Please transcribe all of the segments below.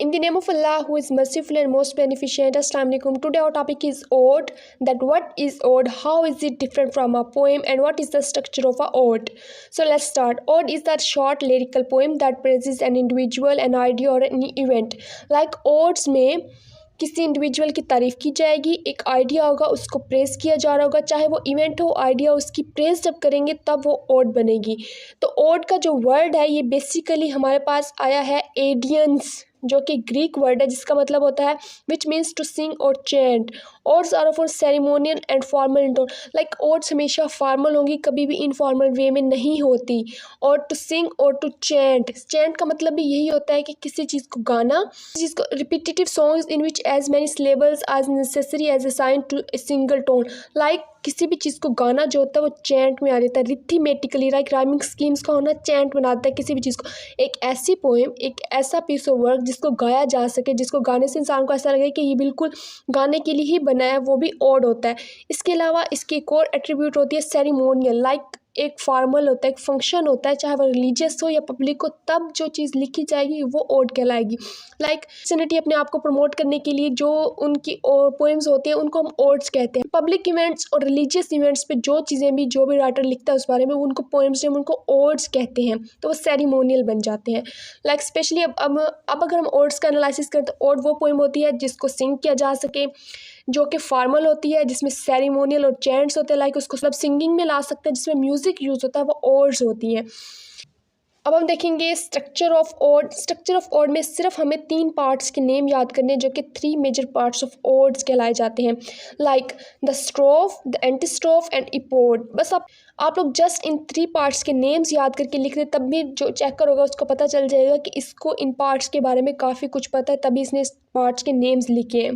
In the name of Allah, who is merciful and most beneficent. Assalamu alaikum. Today our topic is ode. That what is ode, how is it different from a poem, and what is the structure of a ode. So let's start. Ode is that short lyrical poem that praises an individual, an idea or an event. Like odes में किसी individual की तारीफ़ की जाएगी, एक idea होगा उसको praise किया जा रहा होगा, चाहे वो इवेंट हो, आइडिया उसकी प्रेज़ जब करेंगे तब वो ओड बनेगी। तो ओड का जो वर्ड है ये बेसिकली हमारे पास आया है एडियंस, जो कि ग्रीक वर्ड है जिसका मतलब होता है विच मीन्स टू सिंग और chant. Odes are for ceremonial and formal in tone. Like odes हमेशा फॉर्मल होंगी, कभी भी इनफॉर्मल वे में नहीं होती। और टू सिंग और टू चैंट, चैंट का मतलब भी यही होता है कि किसी चीज़ को गाना, चीज़ को repetitive songs in which as many syllables as necessary as assign to a single tone. Like किसी भी चीज़ को गाना जो होता है वो चैंट में आ जाता है रिथमेटिकली। लाइक राइमिंग स्कीम्स का होना चैंट बनाता है किसी भी चीज़ को। एक ऐसी पोएम, एक ऐसा पीस ऑफ वर्क जिसको गाया जा सके, जिसको गाने से इंसान को ऐसा लगे कि ये बिल्कुल गाने के लिए ही बना है, वो भी ओड होता है। इसके अलावा इसकी एक और एट्रीब्यूट होती है सेरेमोनियल। लाइक एक फॉर्मल होता है, एक फंक्शन होता है, चाहे वो रिलीजियस हो या पब्लिक हो, तब जो चीज़ लिखी जाएगी वो ओड कहलाएगी। लाइक क्रिश्चियनिटी अपने आप को प्रमोट करने के लिए जो उनकी पोएम्स होती हैं उनको हम ओड्स कहते हैं। पब्लिक इवेंट्स और रिलीजियस इवेंट्स पे जो चीज़ें भी जो भी राइटर लिखता है उस बारे में उनको पोएम्स में उनको ओड्स कहते हैं, तो वो सेरेमोनियल बन जाते हैं। लाइक स्पेशली अब अगर हम ओड्स का एनालिसिस करें तो ओड वो पोएम होती है जिसको सिंग किया जा सके, जो कि फॉर्मल होती है, जिसमें सेरेमोनियल और चैंट्स होते हैं। लाइक उसको सब सिंगिंग में ला सकते हैं, जिसमें म्यूज़िक यूज़ होता है, वो ओड्स होती हैं। अब हम देखेंगे structure of ode. Structure of ode में सिर्फ हमें 3 पार्ट्स के नेम याद करने हैं जो कि 3 मेजर पार्ट्स ऑफ ओड्स कहलाए जाते हैं। Like the strophe, the antistrophe and epode. बस आप लोग जस्ट इन 3 पार्ट्स के नेम्स याद करके लिख रहे, तब भी जो चेकर होगा उसको पता चल जाएगा कि इसको इन पार्ट्स के बारे में काफ़ी कुछ पता है, तभी इसने इस पार्ट्स के नेम्स लिखे हैं।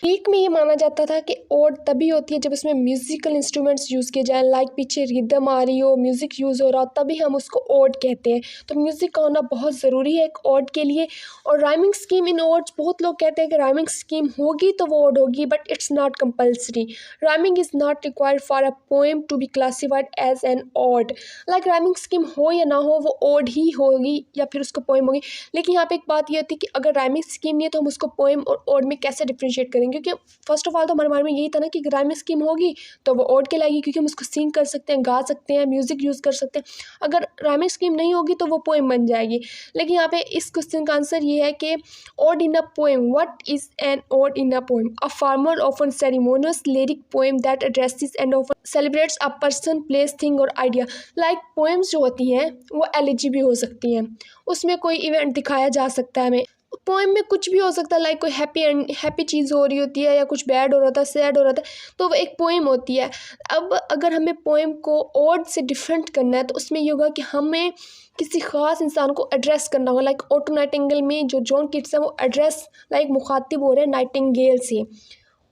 ग्रीक में ये माना जाता था कि ओड तभी होती है जब उसमें म्यूज़िकल इंस्ट्रूमेंट्स यूज़ किए जाएँ, लाइक पीछे रिदम आ रही हो, म्यूज़िक यूज़ हो रहा हो, तभी हम उसको ओड कहते हैं। तो म्यूज़िक का होना बहुत ज़रूरी है एक ओड के लिए। और राइमिंग स्कीम इन ओड्स, बहुत लोग कहते हैं कि राइमिंग स्कीम होगी तो वो ओड होगी, but it's not compulsory. Rhyming is not required for a poem to be classified as an ode. Like rhyming scheme हो या ना हो, वो ओड ही होगी या फिर उसको पोएम होगी। लेकिन यहाँ पे एक बात ये होती है कि अगर राइमिंग स्कीम नहीं है तो हम उसको पोएम और ओड में कैसे डिफ्रेंशिएट करेंगे, क्योंकि फर्स्ट ऑफ ऑल तो हमारे माइंड में यही था ना कि राइमिंग स्कीम होगी तो वो ओड कहलाएगी, क्योंकि हम उसको सिंग कर सकते हैं, गा सकते हैं, म्यूज़िक यूज़ कर सकते हैं। अगर राइमिंग स्कीम नहीं होगी तो वो पोएम बन जाएगी। लेकिन यहाँ पे इस क्वेश्चन का आंसर ये है कि ode in a poem, what is an ode in a poem? A formal often ceremonious lyric poem that addresses and often celebrates a person, place, thing और आइडिया। लाइक पोएम्स जो होती हैं वो elegy भी हो सकती हैं, उसमें कोई इवेंट दिखाया जा सकता है हमें। पोएम में कुछ भी हो सकता है, लाइक कोई हैप्पी चीज़ हो रही होती है या कुछ बैड हो रहा था, सैड हो रहा था, तो वो एक पोएम होती है। अब अगर हमें पोएम को ओड से डिफरेंट करना है तो उसमें ये होगा कि हमें किसी ख़ास इंसान को एड्रेस करना होगा। लाइक ओड टू नाइटिंगेल में जो जॉन किट्स है वो एड्रेस लाइक मुखातिब हो रहे हैं नाइटिंगेल से।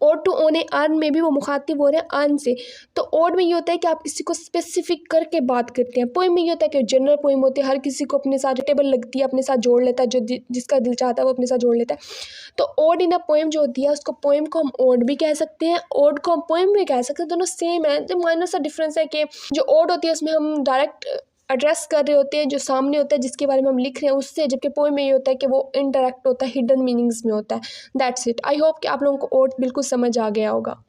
Ode to on a urn में भी वो मुखातिब हो रहे हैं अर्न से। तो ओड में ये होता है कि आप किसी को स्पेसिफिक करके बात करते हैं। पोएम में ये होता है कि जनरल पोएम होती है, हर किसी को अपने साथ टेबल लगती है, अपने साथ जोड़ लेता है, जो जिसका दिल चाहता है वो अपने साथ जोड़ लेता है। तो ओड इन अ पोएम जो होती है उसको पोएम को हम ओड भी कह सकते हैं, ओड को हम पोएम भी कह सकते हैं, दोनों सेम है। जो माइनर सा डिफरेंस है कि जो ओड होती है उसमें हम डायरेक्ट एड्रेस कर रहे होते हैं जो सामने होता है, जिसके बारे में हम लिख रहे हैं उससे, जबकि पोएम में ये होता है कि वो इनडायरेक्ट होता है, हिडन मीनिंग्स में होता है। That's it. आई होप कि आप लोगों को ओड बिल्कुल समझ आ गया होगा।